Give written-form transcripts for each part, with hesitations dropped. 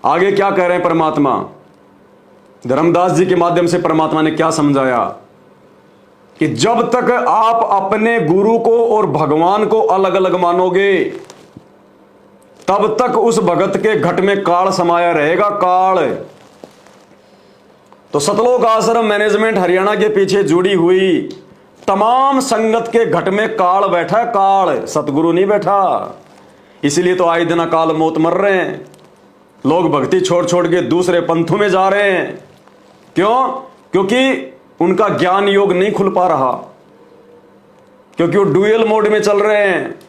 आगे क्या कह रहे हैं परमात्मा? धर्मदास जी के माध्यम से परमात्मा ने क्या समझाया कि जब तक आप अपने गुरु को और भगवान को अलग अलग मानोगे तब तक उस भगत के घट में काल समाया रहेगा, काल। तो सतलोक आश्रम मैनेजमेंट हरियाणा के पीछे जुड़ी हुई तमाम संगत के घट में काल बैठा, काल, सतगुरु नहीं बैठा। इसलिए तो आए दिन अकाल मौत मर रहे हैं, लोग भक्ति छोड़ छोड़ के दूसरे पंथों में जा रहे हैं। क्यों? क्योंकि उनका ज्ञान योग नहीं खुल पा रहा, क्योंकि वो डुअल मोड में चल रहे हैं,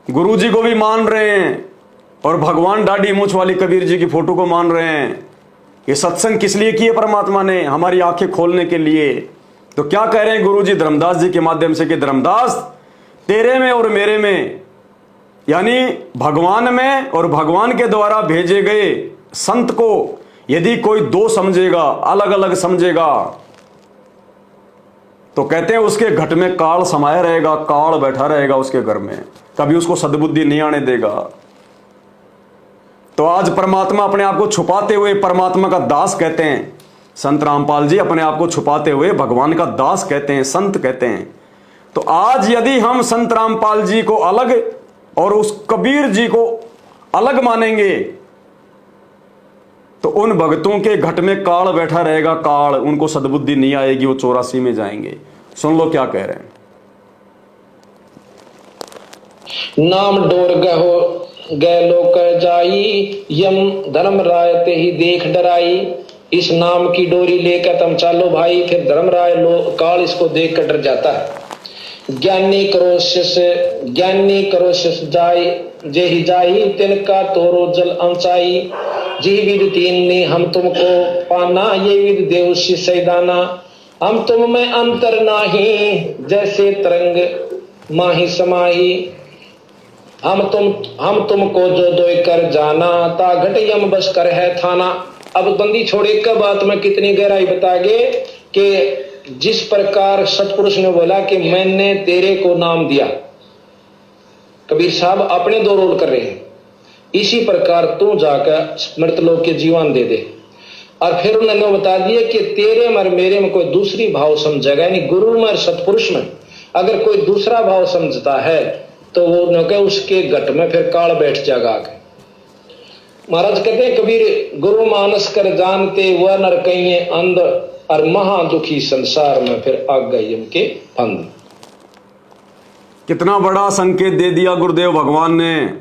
गुरु जी को भी मान रहे हैं और भगवान दाढ़ी मूंछ वाली कबीर जी की फोटो को मान रहे हैं। ये सत्संग किस लिए किए परमात्मा ने? हमारी आंखें खोलने के लिए। तो क्या कह रहे हैं गुरु जी धर्मदास जी के माध्यम से कि धर्मदास, तेरे में और मेरे में, यानी भगवान में और भगवान के द्वारा भेजे गए संत को यदि कोई दो समझेगा, अलग अलग समझेगा, तो कहते हैं उसके घट में काल समाया रहेगा, काल बैठा रहेगा उसके घर में, कभी उसको सद्बुद्धि नहीं आने देगा। तो आज परमात्मा अपने आप को छुपाते हुए परमात्मा का दास कहते हैं, संत रामपाल जी अपने आप को छुपाते हुए भगवान का दास कहते हैं, संत कहते हैं। तो आज यदि हम संत रामपाल जी को अलग और उस कबीर जी को अलग मानेंगे तो उन भक्तों के घट में काल बैठा रहेगा, काल, उनको सद्बुद्धि नहीं आएगी, वो 84 में जाएंगे। सुन लो क्या कह रहे हैं। नाम डोर गहो गैलो कर जाई, यम धर्म राय ते ही देख डराई। इस नाम की डोरी लेकर तुम चालो भाई, फिर धर्म राय काल इसको देख कर डर जाता है। ज्ञानी करो शिष जाय जे ही जाई, तिनका तोरो जल अंचाई। जी विद तीन ने हम तुमको पाना, ये विद देव सैदाना। हम तुम में अंतर नाही, जैसे तरंग माही समाही। हम तुमको जो दोय कर जाना, ता घट यम बस कर है थाना। अब बंदी छोड़े का बात में कितनी गहराई बतागे कि जिस प्रकार सतपुरुष ने बोला कि मैंने तेरे को नाम दिया, कबीर साहब अपने दो रोल कर रहे हैं, इसी प्रकार तू जाकर मृत लोक के जीवन दे दे। और फिर उन्होंने बता दिया कि तेरे में मेरे में कोई दूसरी भाव समझेगा, यानी गुरु में और सतपुरुष में अगर कोई दूसरा भाव समझता है तो वो उसके घट में फिर काल बैठ जाएगा। महाराज कहते हैं कबीर, गुरु मानस कर जानते वह नर कहिए अंध, और महा दुखी संसार में फिर आग गई के फंद। कितना बड़ा संकेत दे दिया गुरुदेव भगवान ने।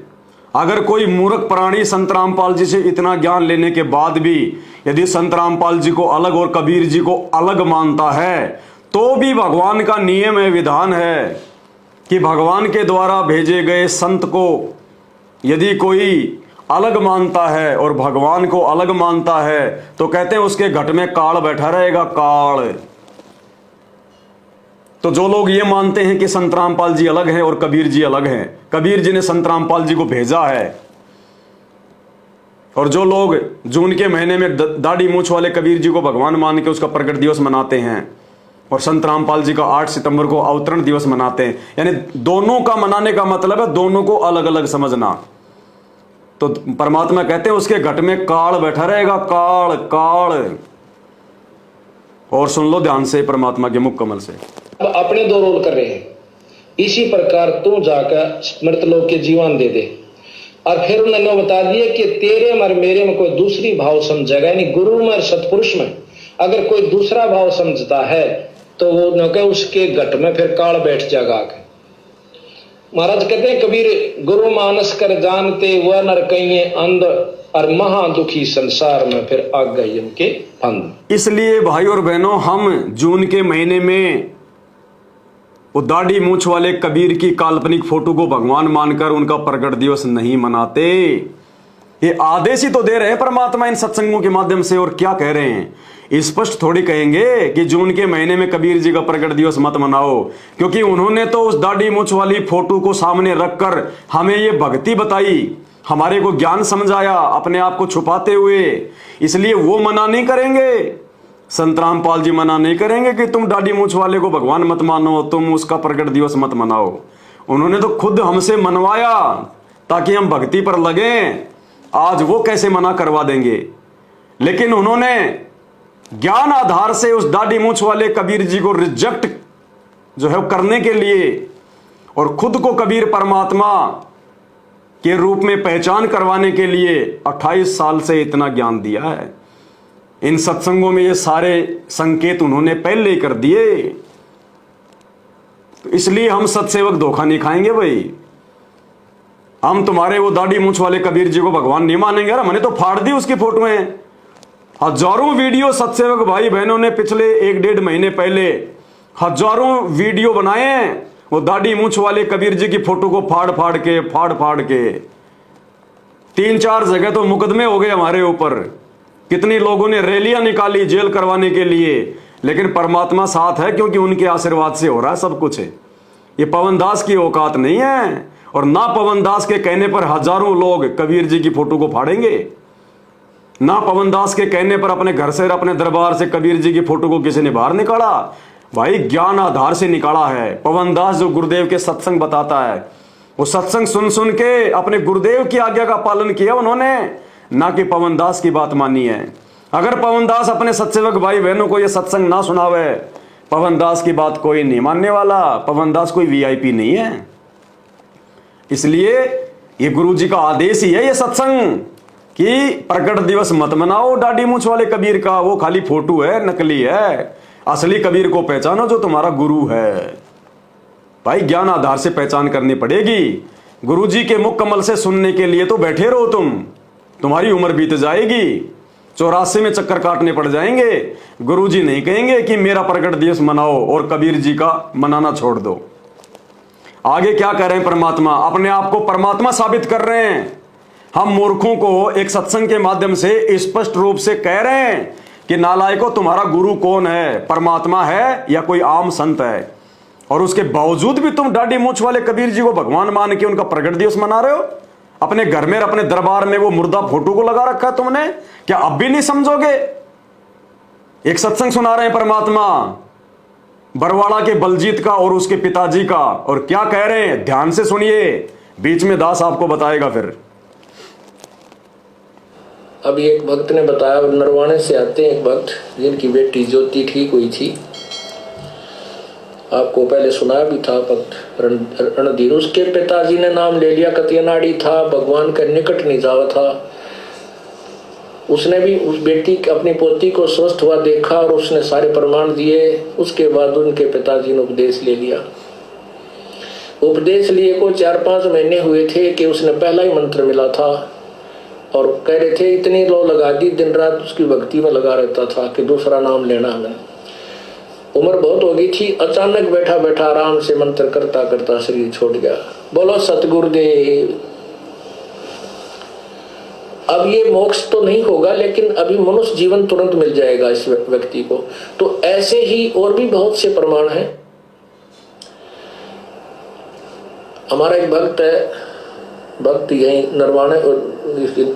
अगर कोई मूर्ख प्राणी संत रामपाल जी से इतना ज्ञान लेने के बाद भी यदि संत रामपाल जी को अलग और कबीर जी को अलग मानता है, तो भी भगवान का नियम है, विधान है कि भगवान के द्वारा भेजे गए संत को यदि कोई अलग मानता है और भगवान को अलग मानता है तो कहते हैं उसके घट में काल बैठा रहेगा, काल। तो जो लोग ये मानते हैं कि संत रामपाल जी अलग हैं और कबीर जी अलग हैं, कबीर जी ने संत रामपाल जी को भेजा है, और जो लोग जून के महीने में दाढ़ी मूंछ वाले कबीर जी को भगवान मान के उसका प्रकट दिवस मनाते हैं और संत रामपाल जी का 8 सितंबर को अवतरण दिवस मनाते हैं, यानी दोनों का मनाने का मतलब है दोनों को अलग अलग समझना। तो परमात्मा कहते हैं उसके घट में काल बैठा रहेगा, काल, काल। और सुन लो ध्यान से परमात्मा के मुख कमल से। अब अपने दो रोल कर रहे हैं, इसी प्रकार तू जाकर मृत लोक के जीवन दे दे। और फिर उन्होंने बता दिया कि तेरे में मेरे में कोई दूसरी भाव समझेगा, यानी गुरु में और सतपुरुष में अगर कोई दूसरा भाव समझता है तो वो उसके घट में फिर काल बैठ जाएगा। महाराज कहते हैं कबीर, गुरु मानस कर जानते वह नर कहिए अंध, और महा दुखी संसार में फिर आग गई उनके फंद। इसलिए भाई और बहनों, हम जून के महीने में वो दाढ़ी मूंछ वाले कबीर की काल्पनिक फोटो को भगवान मानकर उनका प्रकट दिवस नहीं मनाते। ये आदेश ही तो दे रहे हैं परमात्मा इन सत्संगों के माध्यम से। और क्या कह रहे हैं? स्पष्ट थोड़ी कहेंगे कि जून के महीने में कबीर जी का प्रकट दिवस मत मनाओ, क्योंकि उन्होंने तो उस दाढ़ी मूंछ वाली फोटो को सामने रखकर हमें ये भक्ति बताई, हमारे को ज्ञान समझाया अपने आप को छुपाते हुए, इसलिए वो मना नहीं करेंगे। संत रामपाल जी मना नहीं करेंगे कि तुम दाढ़ी मूंछ वाले को भगवान मत मानो, तुम उसका प्रकट दिवस मत मनाओ। उन्होंने तो खुद हमसे मनवाया ताकि हम भक्ति पर लगें, आज वो कैसे मना करवा देंगे। लेकिन उन्होंने ज्ञान आधार से उस दाढ़ी मूंछ वाले कबीर जी को रिजेक्ट जो है करने के लिए और खुद को कबीर परमात्मा के रूप में पहचान करवाने के लिए 28 साल से इतना ज्ञान दिया है। इन सत्संगों में ये सारे संकेत उन्होंने पहले ही कर दिए। तो इसलिए हम सत्सेवक धोखा नहीं खाएंगे भाई। हम तुम्हारे वो दाढ़ी मूंछ वाले कबीर जी को भगवान नहीं मानेंगे। यार हमने तो फाड़ दी उसकी फोटोएं। हजारों वीडियो सत्सेवक भाई बहनों ने पिछले 1-1.5 महीने पहले हजारों वीडियो बनाए हैं वो दाढ़ी मूंछ वाले कबीर जी की फोटो को फाड़ फाड़ के 3-4 जगह तो मुकदमे हो गए हमारे ऊपर। कितनी लोगों ने रैलियां निकाली जेल करवाने के लिए। लेकिन परमात्मा साथ है क्योंकि उनके आशीर्वाद से हो रहा है सब कुछ। ये पवन दास की औकात नहीं है। और ना पवन दास के कहने पर हजारों लोग कबीर जी की फोटो को फाड़ेंगे, ना पवन दास के कहने पर अपने घर से अपने दरबार से कबीर जी की फोटो को किसी ने बाहर निकाला। भाई ज्ञान आधार से निकाला है। पवन दास जो गुरुदेव के सत्संग बताता है वो सत्संग सुन सुन के अपने गुरुदेव की आज्ञा का पालन किया उन्होंने, ना कि पवन दास की बात मानी है। अगर पवन दास अपने सत्सेवक भाई बहनों को यह सत्संग ना सुनावे, पवन दास की बात कोई नहीं मानने वाला। पवन दास कोई वीआईपी नहीं है। इसलिए ये गुरु जी का आदेश ही है ये सत्संग कि प्रकट दिवस मत मनाओ दाढ़ी मूंछ वाले कबीर का। वो खाली फोटो है, नकली है। असली कबीर को पहचानो जो तुम्हारा गुरु है। भाई ज्ञान आधार से पहचान करनी पड़ेगी। गुरु जी के मुख कमल से सुनने के लिए तो बैठे रहो तुम्हारी उम्र बीत जाएगी, 84 में चक्कर काटने पड़ जाएंगे। गुरु जी नहीं कहेंगे कि मेरा प्रकट दिवस मनाओ और कबीर जी का मनाना छोड़ दो। आगे क्या कह रहे हैं परमात्मा, अपने आप को परमात्मा साबित कर रहे हैं। हम मूर्खों को एक सत्संग के माध्यम से स्पष्ट रूप से कह रहे हैं कि नालायकों तुम्हारा गुरु कौन है, परमात्मा है या कोई आम संत है। और उसके बावजूद भी तुम दाढ़ी मूंछ वाले कबीर जी को भगवान मान के उनका प्रकट दिवस मना रहे हो। अपने घर में अपने दरबार में वो मुर्दा फोटो को लगा रखा है तुमने। क्या अब भी नहीं समझोगे? एक सत्संग सुना रहे हैं परमात्मा बरवाड़ा के बलजीत का और उसके पिताजी का, और क्या कह रहे हैं ध्यान से सुनिए, बीच में दास आपको बताएगा। फिर अभी एक भक्त ने बताया, नरवाणे से आते हैं एक भक्त जिनकी बेटी ज्योति ठीक हुई थी। आपको पहले सुनाया भी था भक्त रणधीर। उसके पिताजी ने नाम ले लिया, कतियनाड़ी था, भगवान के निकट नहीं जावा था। उसने भी उस बेटी अपनी पोती को स्वस्थ हुआ देखा और उसने सारे प्रमाण दिए। उसके बाद उनके पिताजी ने उपदेश ले लिया। उपदेश लिए को 4-5 महीने हुए थे कि उसने पहला ही मंत्र मिला था और कह रहे थे इतनी लो लगा दी, दिन रात उसकी भक्ति में लगा रहता था कि दूसरा नाम लेना हमें। उम्र बहुत हो गई थी। अचानक बैठा बैठा आराम से मंत्र करता करता शरीर छोड़ गया। बोलो सतगुरुदेव। अब ये मोक्ष तो नहीं होगा लेकिन अभी मनुष्य जीवन तुरंत मिल जाएगा इस व्यक्ति को। तो ऐसे ही और भी बहुत से प्रमाण हैं। हमारा एक भक्त है, भक्त यही नरवाणे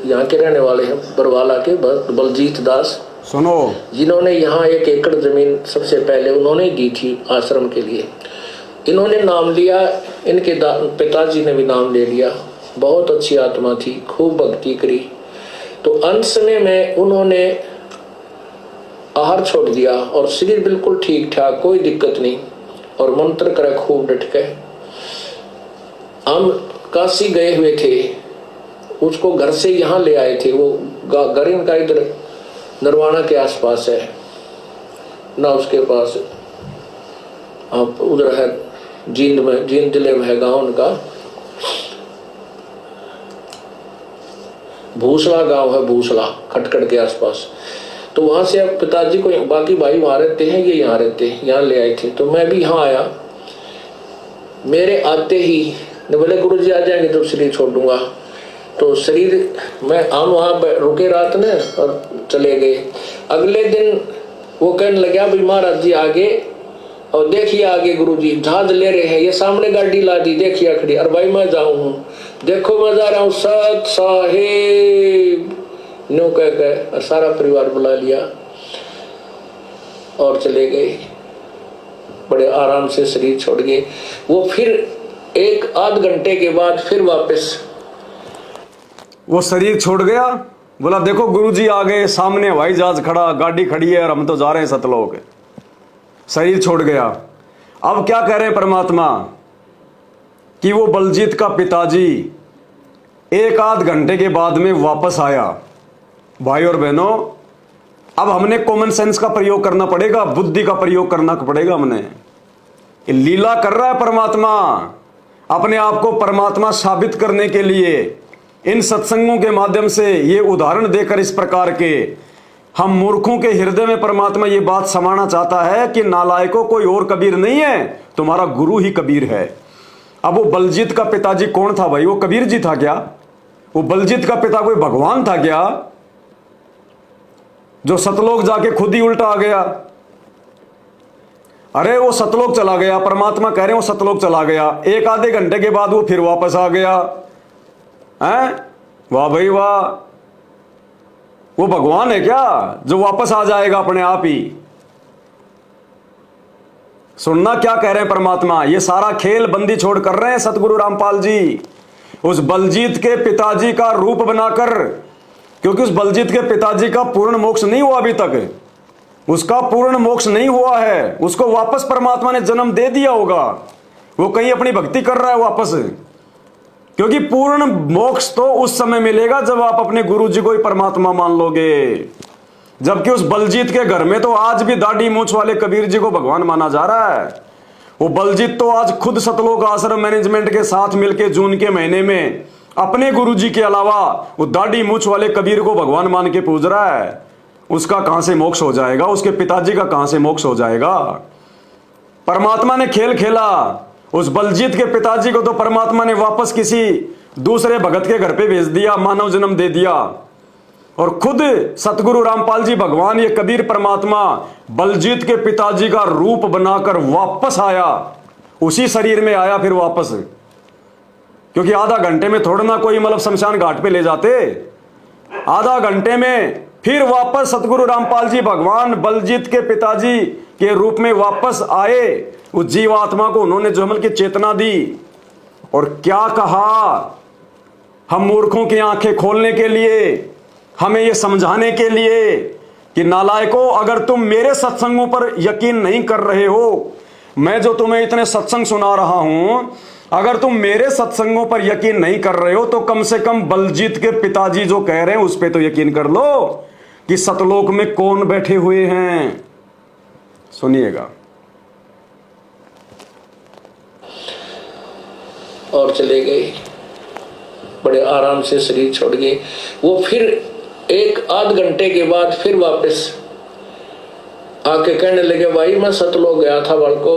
यहाँ के रहने वाले हैं, बरवाला के भक्त बलजीत दास, सुनो, जिन्होंने यहाँ 1 एकड़ जमीन सबसे पहले उन्होंने दी थी आश्रम के लिए। इन्होंने नाम लिया, इनके पिताजी ने भी नाम ले लिया। बहुत अच्छी आत्मा थी, खूब भक्ति करी। तो अंत समय में उन्होंने आहार छोड़ दिया और शरीर बिल्कुल ठीक ठाक, कोई दिक्कत नहीं, और मंत्र करे खूब डट के। हम काशी गए हुए थे, उसको घर से यहाँ ले आए थे। वो घर इनका इधर नरवाणा के आसपास है ना, उसके पास उधर है जींद में, जींद जिले में है गांव उनका, भूसला गांव है, भूसला खटखट के आसपास। तो वहां से अब पिताजी को, बाकी भाई वहां रहते हैं, ये यहाँ रहते हैं, यहाँ ले आए थे। तो मैं भी यहाँ आया। मेरे आते ही ने बोले गुरुजी आ जाएंगे तो शरीर छोड़ दूंगा। तो शरीर में हम वहाँ रुके रात ने और चले गए। अगले दिन वो कहने लगा भाई महाराज जी आगे, और देखिए आगे गुरुजी जहाज ले रहे हैं, ये सामने गाड़ी ला दी, देखिए खड़ी। अरे भाई मैं जाऊँ हूँ, देखो मैं जा रहा हूँ, सत साहेब न्यू कह सारा परिवार बुला लिया और चले गए। बड़े आराम से शरीर छोड़ गए। वो फिर 1 आध घंटे के बाद फिर वापस वो शरीर छोड़ गया, बोला देखो गुरुजी आ गए, सामने हवाई जहाज खड़ा, गाड़ी खड़ी है और हम तो जा रहे हैं सतलोक। शरीर छोड़ गया। अब क्या कह रहे हैं परमात्मा कि वो बलजीत का पिताजी एक आध घंटे के बाद में वापस आया। भाई और बहनों, अब हमने कॉमन सेंस का प्रयोग करना पड़ेगा, बुद्धि का प्रयोग करना पड़ेगा। हमने ये लीला कर रहा है परमात्मा, अपने आप को परमात्मा साबित करने के लिए इन सत्संगों के माध्यम से ये उदाहरण देकर इस प्रकार के हम मूर्खों के हृदय में परमात्मा ये बात समाना चाहता है कि नालायकों कोई और कबीर नहीं है, तुम्हारा गुरु ही कबीर है। अब वो बलजीत का पिताजी कौन था भाई? वो कबीर जी था क्या? वो बलजीत का पिता कोई भगवान था क्या, जो सतलोक जाके खुद ही उल्टा आ गया? अरे वो सतलोक चला गया, परमात्मा कह रहे हैं वो सतलोक चला गया, एक आधे घंटे के बाद वो फिर वापस आ गया हैं? वाह भाई वाह, वो भगवान है क्या जो वापस आ जाएगा अपने आप ही? सुनना क्या कह रहे हैं परमात्मा, ये सारा खेल बंदी छोड़ कर रहे हैं सतगुरु रामपाल जी उस बलजीत के पिताजी का रूप बनाकर, क्योंकि उस बलजीत के पिताजी का पूर्ण मोक्ष नहीं हुआ अभी तक, उसका पूर्ण मोक्ष नहीं हुआ है, उसको वापस परमात्मा ने जन्म दे दिया होगा, वो कहीं अपनी भक्ति कर रहा है वापस, क्योंकि पूर्ण मोक्ष तो उस समय मिलेगा जब आप अपने गुरु जी को ही परमात्मा मान लोगे। जबकि उस बलजीत के घर में तो आज भी दाढ़ी मूंछ वाले कबीर जी को भगवान माना जा रहा है। वो बलजीत तो आज खुद सतलोक आश्रम मैनेजमेंट के साथ मिलकर जून के महीने में अपने गुरु जी के अलावा वो दाढ़ी मूंछ वाले कबीर को भगवान मान के पूज रहा है। उसका कहां से मोक्ष हो जाएगा? उसके पिताजी का कहां से मोक्ष हो जाएगा? परमात्मा ने खेल खेला, उस बलजीत के पिताजी को तो परमात्मा ने वापस किसी दूसरे भगत के घर पे भेज दिया, मानव जन्म दे दिया, और खुद सतगुरु रामपाल जी भगवान ये कबीर परमात्मा बलजीत के पिताजी का रूप बनाकर वापस आया, उसी शरीर में आया फिर वापस, क्योंकि आधा घंटे में थोड़ा ना कोई मतलब शमशान घाट पे ले जाते, आधा घंटे में फिर वापस सतगुरु रामपाल जी भगवान बलजीत के पिताजी के रूप में वापस आए। उस जीवात्मा को उन्होंने जो अमल की चेतना दी और क्या कहा, हम मूर्खों की आंखें खोलने के लिए, हमें यह समझाने के लिए कि नालायकों, अगर तुम मेरे सत्संगों पर यकीन नहीं कर रहे हो, मैं जो तुम्हें इतने सत्संग सुना रहा हूं, अगर तुम मेरे सत्संगों पर यकीन नहीं कर रहे हो तो कम से कम बलजीत के पिताजी जो कह रहे हैं उस पर तो यकीन कर लो कि सतलोक में कौन बैठे हुए हैं। सुनिएगा। और चले गए, बड़े आराम से शरीर छोड़ गए। वो फिर एक आध घंटे के बाद फिर वापस आके कहने लगे, भाई मैं सतलोक गया था बालको,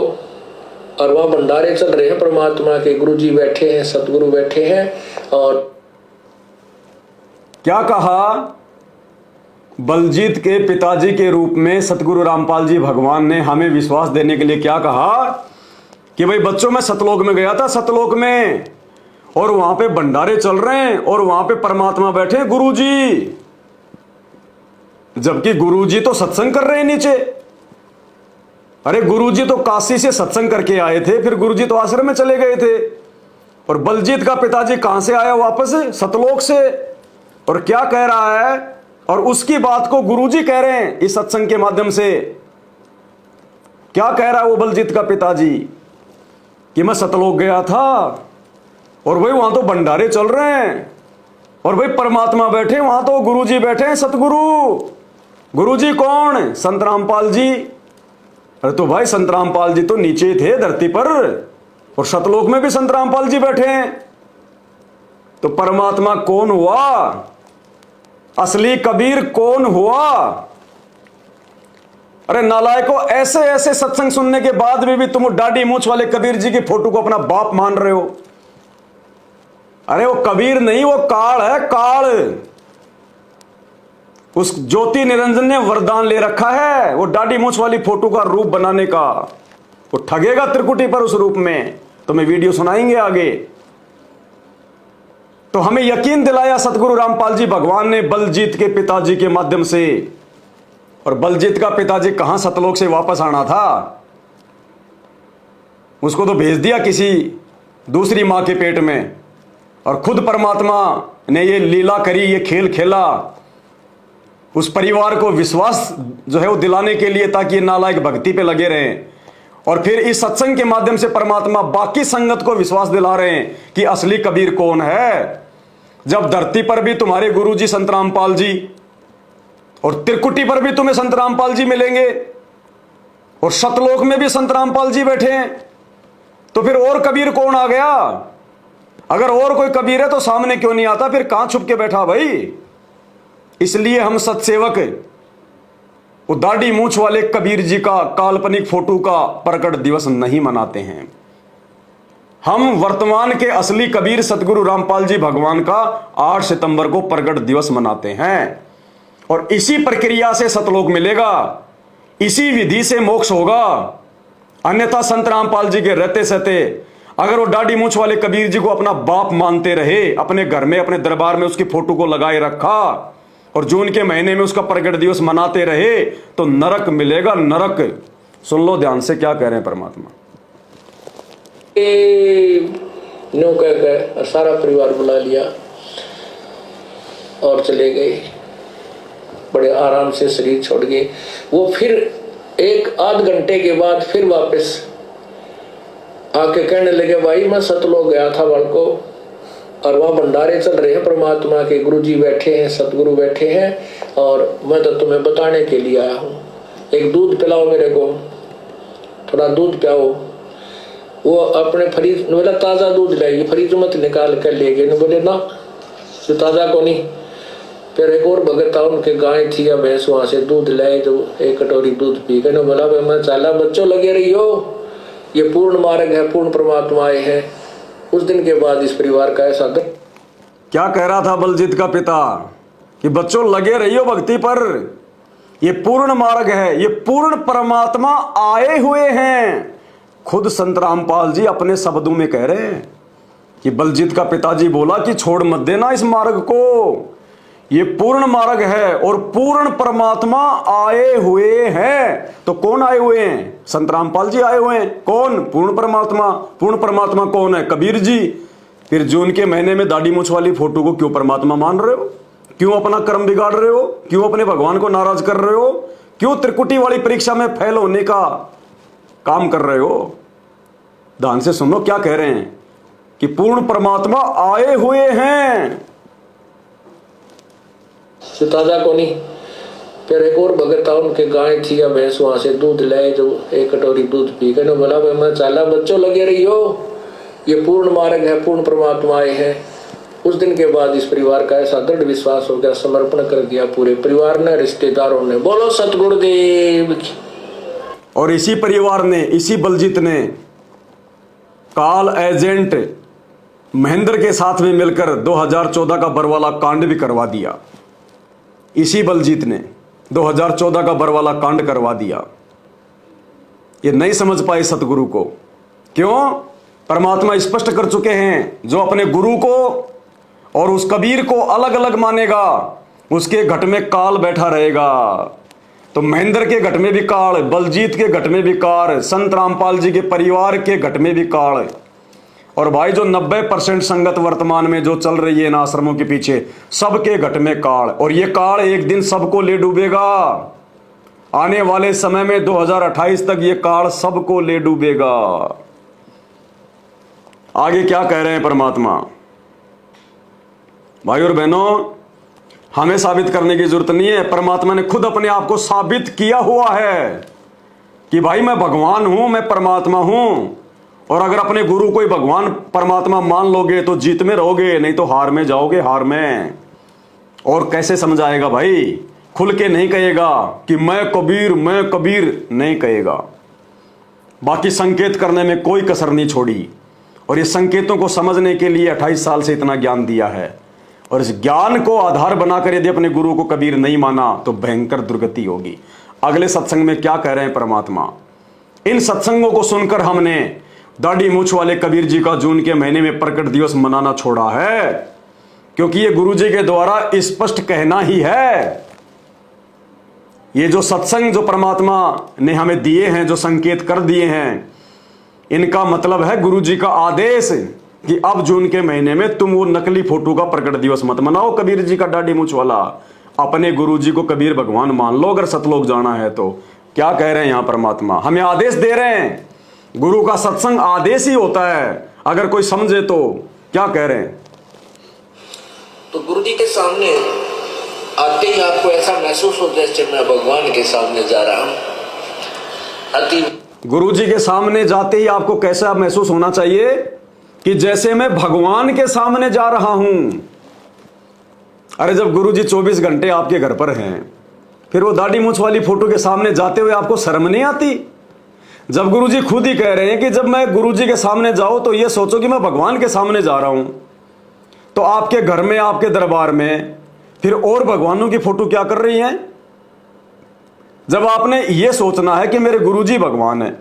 और वहां भंडारे चल रहे हैं परमात्मा के, गुरु जी बैठे हैं, सतगुरु बैठे हैं। और क्या कहा? बलजीत के पिताजी के रूप में सतगुरु रामपाल जी भगवान ने हमें विश्वास देने के लिए क्या कहा कि भाई बच्चों, मैं सतलोक में गया था, सतलोक में, और वहां पे भंडारे चल रहे हैं और वहां पे परमात्मा बैठे हैं गुरुजी, जबकि गुरुजी तो सत्संग कर रहे हैं नीचे। अरे गुरुजी तो काशी से सत्संग करके आए थे, फिर गुरुजी तो आश्रम में चले गए थे, और बलजीत का पिताजी कहां से आया वापस? सतलोक से। और क्या कह रहा है? और उसकी बात को गुरुजी कह रहे हैं इस सत्संग के माध्यम से। क्या कह रहा है वो बलजीत का पिताजी कि मैं सतलोक गया था और भाई वहां तो भंडारे चल रहे हैं और भाई परमात्मा बैठे, वहां तो गुरुजी बैठे हैं, सतगुरु। गुरुजी कौन? संत रामपाल जी। अरे तो भाई संत रामपाल जी तो नीचे थे धरती पर, और सतलोक में भी संत रामपाल जी बैठे हैं। तो परमात्मा कौन हुआ? असली कबीर कौन हुआ? अरे नालायकों, ऐसे ऐसे सत्संग सुनने के बाद भी तुम दाढ़ी मूंछ वाले कबीर जी की फोटो को अपना बाप मान रहे हो। अरे वो कबीर नहीं, वो काल है, काल। उस ज्योति निरंजन ने वरदान ले रखा है वो दाढ़ी मूंछ वाली फोटो का रूप बनाने का। वो ठगेगा त्रिकुटी पर उस रूप में, तो मैं वीडियो सुनाएंगे आगे। तो हमें यकीन दिलाया सतगुरु रामपाल जी भगवान ने बलजीत के पिताजी के माध्यम से। और बलजीत का पिताजी कहां सतलोक से वापस आना था? उसको तो भेज दिया किसी दूसरी मां के पेट में, और खुद परमात्मा ने ये लीला करी, ये खेल खेला उस परिवार को विश्वास जो है वो दिलाने के लिए, ताकि ये नालायक भक्ति पे लगे रहें। और फिर इस सत्संग के माध्यम से परमात्मा बाकी संगत को विश्वास दिला रहे हैं कि असली कबीर कौन है। जब धरती पर भी तुम्हारे गुरुजी संत रामपाल जी और त्रिकुटी पर भी तुम्हें संत रामपाल जी मिलेंगे और सतलोक में भी संत रामपाल जी बैठे हैं, तो फिर और कबीर कौन आ गया? अगर और कोई कबीर है तो सामने क्यों नहीं आता? फिर कहां छुप के बैठा भाई? इसलिए हम सत्सेवक वो दाढ़ी मूछ वाले कबीर जी का काल्पनिक फोटो का प्रकट दिवस नहीं मनाते हैं। हम वर्तमान के असली कबीर सतगुरु रामपाल जी भगवान का 8 सितंबर को प्रकट दिवस मनाते हैं। और इसी प्रक्रिया से सतलोक मिलेगा, इसी विधि से मोक्ष होगा। अन्यथा संत रामपाल जी के रहते सहते अगर वो दाढ़ी मूछ वाले कबीर जी को अपना बाप मानते रहे, अपने घर में अपने दरबार में उसकी फोटो को लगाए रखा और जून के महीने में उसका प्रकट दिवस मनाते रहे, तो नरक मिलेगा, नरक। सुन लो ध्यान से क्या कह रहे हैं परमात्मा। नो कह सारा परिवार बुला लिया और चले गए, बड़े आराम से शरीर छोड़ गए। वो फिर 1-8 घंटे के बाद फिर वापस आके कहने लगे, भाई मैं सतलोक गया था बल को, और वहाँ भंडारे चल रहे हैं, परमात्मा के गुरुजी बैठे हैं, सतगुरु बैठे हैं, और मैं तो तुम्हें बताने के लिए आया हूँ। एक दूध पिलाओ मेरे को, थोड़ा दूध पिलाओ। वो अपने फ्रिज बोला ताज़ा दूध लाइए, फ्रिज मत निकाल कर ले गए। बोले ना जो ताज़ा को नहीं। फिर एक और भगत था, उनके गाय थी या भैंस, वहाँ से दूध लाए, जो 1 कटोरी दूध पी के बोला मैं चाला बच्चों लगे रही हो, ये पूर्ण मार्ग है, पूर्ण परमात्मा आए हैं। उस दिन के बाद इस परिवार का ऐसा क्या कह रहा था बलजीत का पिता कि बच्चों लगे रहियो भक्ति पर, ये पूर्ण मार्ग है, ये पूर्ण परमात्मा आए हुए हैं। खुद संत रामपाल जी अपने शब्दों में कह रहे हैं कि बलजीत का पिताजी बोला कि छोड़ मत देना इस मार्ग को, ये पूर्ण मार्ग है और पूर्ण परमात्मा आए हुए हैं। तो कौन आए हुए हैं? संत रामपाल जी आए हुए हैं। कौन? पूर्ण परमात्मा। पूर्ण परमात्मा कौन है? कबीर जी। फिर जून के महीने में दाढ़ी मूछ वाली फोटो को क्यों परमात्मा मान रहे हो? क्यों अपना कर्म बिगाड़ रहे हो? क्यों अपने भगवान को नाराज कर रहे हो? क्यों त्रिकुटी वाली परीक्षा में फेल होने का काम कर रहे हो? ध्यान से सुनो क्या कह रहे हैं कि पूर्ण परमात्मा आए हुए हैं। ताजा को नहीं। फिर एक और भगत था, उनके गाय थी या भैंस, वहां से दूध लाए, जो 1 कटोरी दूध पी के बोला मैं चाला बच्चों लगे रही हो, ये पूर्ण मार्ग है, पूर्ण परमात्मा आए हैं। उस दिन के बाद इस परिवार का ऐसा दृढ़ विश्वास हो गया, समर्पण कर दिया पूरे परिवार ने, रिश्तेदारों ने। बोलो सतगुरुदेव की। और इसी परिवार ने, इसी बलजीत ने काल एजेंट महेंद्र के साथ में मिलकर 2014 का बरवाला कांड भी करवा दिया। इसी बलजीत ने 2014 का बरवाला कांड करवा दिया। ये नहीं समझ पाए सतगुरु को। क्यों? परमात्मा स्पष्ट कर चुके हैं, जो अपने गुरु को और उस कबीर को अलग अलग मानेगा उसके घट में काल बैठा रहेगा। तो महेंद्र के घट में भी काल, बलजीत के घट में भी काल, संत रामपाल जी के परिवार के घट में भी काल। और भाई जो 90% संगत वर्तमान में जो चल रही है इन आश्रमों के पीछे, सबके घट में काल। और ये काल एक दिन सबको ले डूबेगा। आने वाले समय में 2028 तक ये काल सबको ले डूबेगा। आगे क्या कह रहे हैं परमात्मा? भाई और बहनों, हमें साबित करने की जरूरत नहीं है, परमात्मा ने खुद अपने आप को साबित किया हुआ है कि भाई मैं भगवान हूं, मैं परमात्मा हूं। और अगर अपने गुरु को ही भगवान परमात्मा मान लोगे तो जीत में रहोगे, नहीं तो हार में जाओगे, हार में। और कैसे समझाएगा भाई? खुल के नहीं कहेगा कि मैं कबीर नहीं कहेगा। बाकी संकेत करने में कोई कसर नहीं छोड़ी। और ये संकेतों को समझने के लिए 28 साल से इतना ज्ञान दिया है। और इस ज्ञान को आधार बनाकर यदि अपने गुरु को कबीर नहीं माना तो भयंकर दुर्गति होगी। अगले सत्संग में क्या कह रहे हैं परमात्मा? इन सत्संगों को सुनकर हमने दाढ़ी मूछ वाले कबीर जी का जून के महीने में प्रकट दिवस मनाना छोड़ा है, क्योंकि ये गुरु जी के द्वारा स्पष्ट कहना ही है। ये जो सत्संग जो परमात्मा ने हमें दिए हैं, जो संकेत कर दिए हैं, इनका मतलब है गुरु जी का आदेश कि अब जून के महीने में तुम वो नकली फोटो का प्रकट दिवस मत मनाओ, कबीर जी का दाढ़ी मूंछ वाला। अपने गुरु जी को कबीर भगवान मान लो अगर सतलोक जाना है तो। क्या कह रहे हैं यहाँ परमात्मा? हमें आदेश दे रहे हैं। गुरु का सत्संग आदेश ही होता है, अगर कोई समझे तो। क्या कह रहे हैं? तो गुरु जी के सामने आते ही आपको ऐसा महसूस हो जैसे मैं भगवान के सामने जा रहा हूं। अति गुरु जी के सामने जाते ही आपको कैसा महसूस होना चाहिए? कि जैसे मैं भगवान के सामने जा रहा हूं। अरे जब गुरु जी 24 घंटे आपके घर पर हैं, फिर वो दाढ़ी मूंछ वाली फोटो के सामने जाते हुए आपको शर्म नहीं आती? जब गुरु जी खुद ही कह रहे हैं कि जब मैं गुरु जी के सामने जाऊं तो ये सोचो कि मैं भगवान के सामने जा रहा हूं, तो आपके घर में, आपके दरबार में फिर और भगवानों की फोटो क्या कर रही हैं? जब आपने ये सोचना है कि मेरे गुरुजी भगवान है,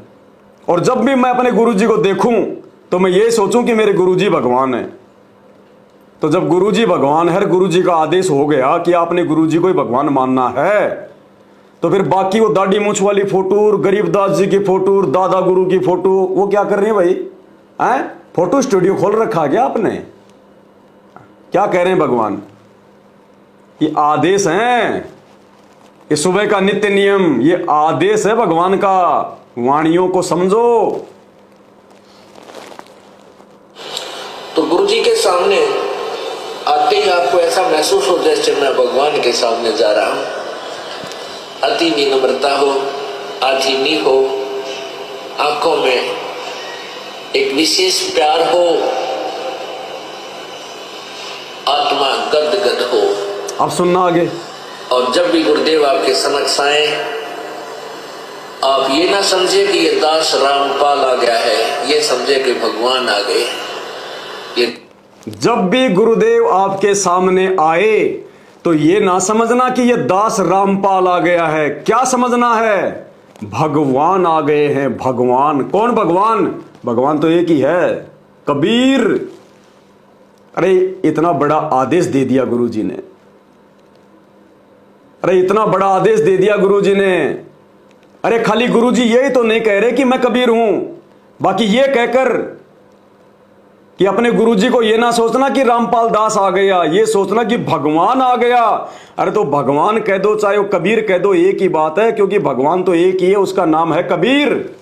और जब भी मैं अपने गुरुजी को देखूं तो मैं ये सोचूं कि मेरे गुरुजी भगवान है। तो जब गुरुजी भगवान है, गुरुजी का आदेश हो गया कि आपने गुरुजी को ही भगवान मानना है, तो फिर बाकी वो दाढ़ी मूंछ वाली फोटो, गरीबदास जी की फोटो, दादा गुरु की फोटो, वो क्या कर रही है भाई? हैं? फोटो स्टूडियो खोल रखा है क्या आपने? क्या कह रहे हैं भगवान? ये आदेश हैं, ये सुबह का नित्य नियम, ये आदेश है भगवान का। वाणियों को समझो। तो गुरु जी के सामने आते ही आपको ऐसा महसूस हो जैसे मैं भगवान के सामने जा रहा हूं। अति विनम्रता हो, आधीनी हो, आंखों में एक विशेष प्यार हो, आत्मा गदगद हो। अब सुनना आगे। और जब भी गुरुदेव आपके समक्ष आए, आप ये ना समझे कि ये दास रामपाल आ गया है, ये समझे कि भगवान आ गए। ये जब भी गुरुदेव आपके सामने आए तो ये ना समझना कि ये दास रामपाल आ गया है। क्या समझना है? भगवान आ गए हैं। भगवान कौन? भगवान भगवान तो एक ही है, कबीर। अरे इतना बड़ा आदेश दे दिया गुरुजी ने। अरे इतना बड़ा आदेश दे दिया गुरुजी ने। अरे खाली गुरुजी यही तो नहीं कह रहे कि मैं कबीर हूं, बाकी ये कहकर कि अपने गुरुजी को ये ना सोचना कि रामपाल दास आ गया, ये सोचना कि भगवान आ गया। अरे तो भगवान कह दो चाहे वो कबीर कह दो, एक ही बात है, क्योंकि भगवान तो एक ही है, उसका नाम है कबीर।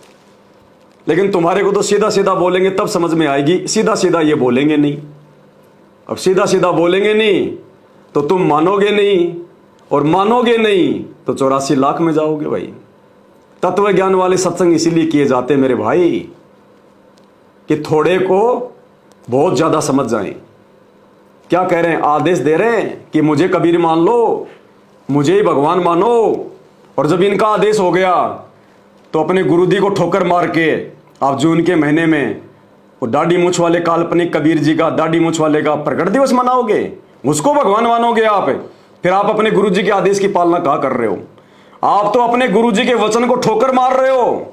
लेकिन तुम्हारे को तो सीधा सीधा बोलेंगे तब समझ में आएगी, सीधा सीधा ये बोलेंगे नहीं। अब सीधा सीधा बोलेंगे नहीं तो तुम मानोगे नहीं, और मानोगे नहीं तो 84 लाख में जाओगे भाई। तत्व ज्ञान वाले सत्संग इसीलिए किए जाते मेरे भाई कि थोड़े को बहुत ज्यादा समझ जाएं। क्या कह रहे हैं? आदेश दे रहे हैं कि मुझे कबीर मान लो, मुझे ही भगवान मानो। और जब इनका आदेश हो गया तो अपने गुरुजी को ठोकर मार के आप जून के महीने में वो दाढ़ी मूंछ वाले काल्पनिक कबीर जी का, दाढ़ी मूंछ वाले का प्रकट दिवस मनाओगे, उसको भगवान मानोगे आप। फिर आप अपने गुरुजी के आदेश की पालना कहाँ कर रहे हो? आप तो अपने गुरुजी के वचन को ठोकर मार रहे हो,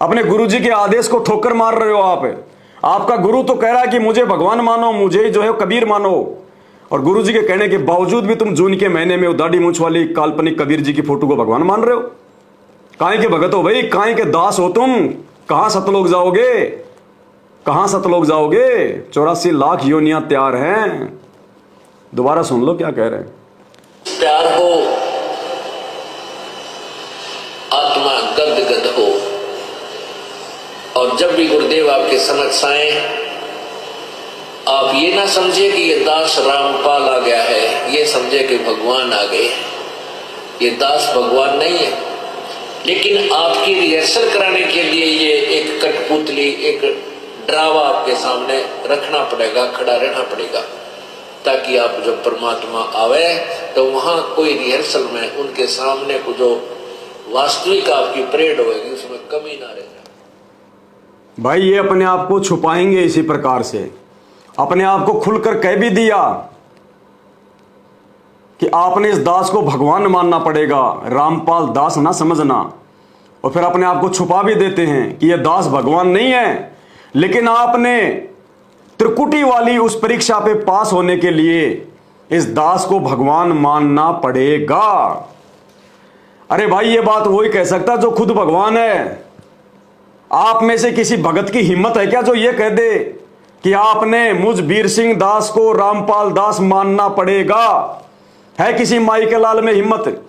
अपने गुरुजी के आदेश को ठोकर मार रहे हो आप। आपका गुरु तो कह रहा है कि मुझे भगवान मानो, मुझे जो है कबीर मानो, और गुरुजी के कहने के बावजूद भी तुम जून के महीने में दाढ़ी मूंछ वाली काल्पनिक कबीर जी की फोटो को भगवान मान रहे हो। काहे के भगत हो भाई? काहे के दास हो तुम? कहां सतलोक जाओगे? कहां सतलोक जाओगे? 84 लाख योनियां तैयार हैं। दोबारा सुन लो क्या कह रहे हैं। प्यार हो, आत्मा गदगद हो। और जब भी गुरुदेव आपके समक्ष आए, आप ये ना समझे कि ये दास रामपाल आ गया है, ये समझे कि भगवान आ गए। ये दास भगवान नहीं है, लेकिन आपकी रिहर्सल कराने के लिए ये एक कठपुतली, एक ड्रावा आपके सामने रखना पड़ेगा, खड़ा रहना पड़ेगा, ताकि आप जब परमात्मा आवे तो वहां कोई रिहर्सल में उनके सामने को जो वास्तविक आपकी परेड होगी उसमें कमी ना रहे। भाई ये अपने आप को छुपाएंगे इसी प्रकार से। अपने आप को खुलकर कह भी दिया कि आपने इस दास को भगवान मानना पड़ेगा, रामपाल दास ना समझना। और फिर अपने आप को छुपा भी देते हैं कि यह दास भगवान नहीं है, लेकिन आपने त्रिकुटी वाली उस परीक्षा पे पास होने के लिए इस दास को भगवान मानना पड़ेगा। अरे भाई ये बात वही कह सकता जो खुद भगवान है। आप में से किसी भगत की हिम्मत है क्या जो ये कह दे कि आपने मुझ वीर सिंह दास को रामपाल दास मानना पड़ेगा। है किसी माई के लाल में हिम्मत?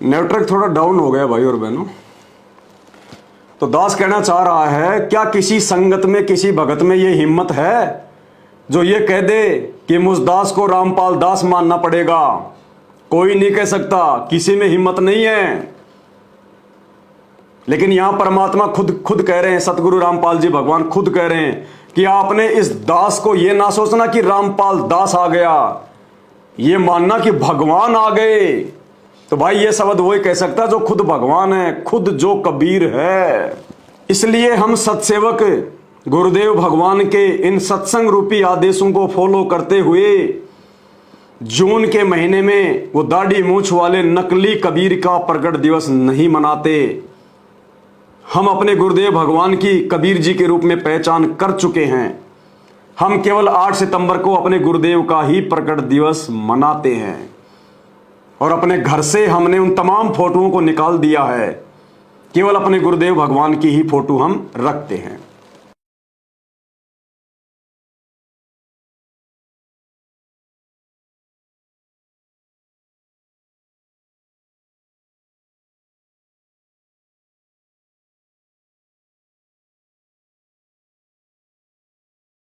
नेटवर्क थोड़ा डाउन हो गया भाई और बहनों। तो दास कहना चाह रहा है, क्या किसी संगत में, किसी भगत में ये हिम्मत है जो ये कह दे कि मुझ दास को रामपाल दास मानना पड़ेगा? कोई नहीं कह सकता, किसी में हिम्मत नहीं है। लेकिन यहां परमात्मा खुद कह रहे हैं, सतगुरु रामपाल जी भगवान खुद कह रहे हैं कि आपने इस दास को ये ना सोचना कि रामपाल दास आ गया, ये मानना कि भगवान आ गए। तो भाई ये शब्द वही कह सकता जो खुद भगवान है, खुद जो कबीर है। इसलिए हम सत्सेवक गुरुदेव भगवान के इन सत्संग रूपी आदेशों को फॉलो करते हुए जून के महीने में वो दाढ़ी मूछ वाले नकली कबीर का प्रकट दिवस नहीं मनाते। हम अपने गुरुदेव भगवान की कबीर जी के रूप में पहचान कर चुके हैं। हम केवल 8 सितंबर को अपने गुरुदेव का ही प्रकट दिवस मनाते हैं और अपने घर से हमने उन तमाम फोटोओं को निकाल दिया है। केवल अपने गुरुदेव भगवान की ही फोटो हम रखते हैं।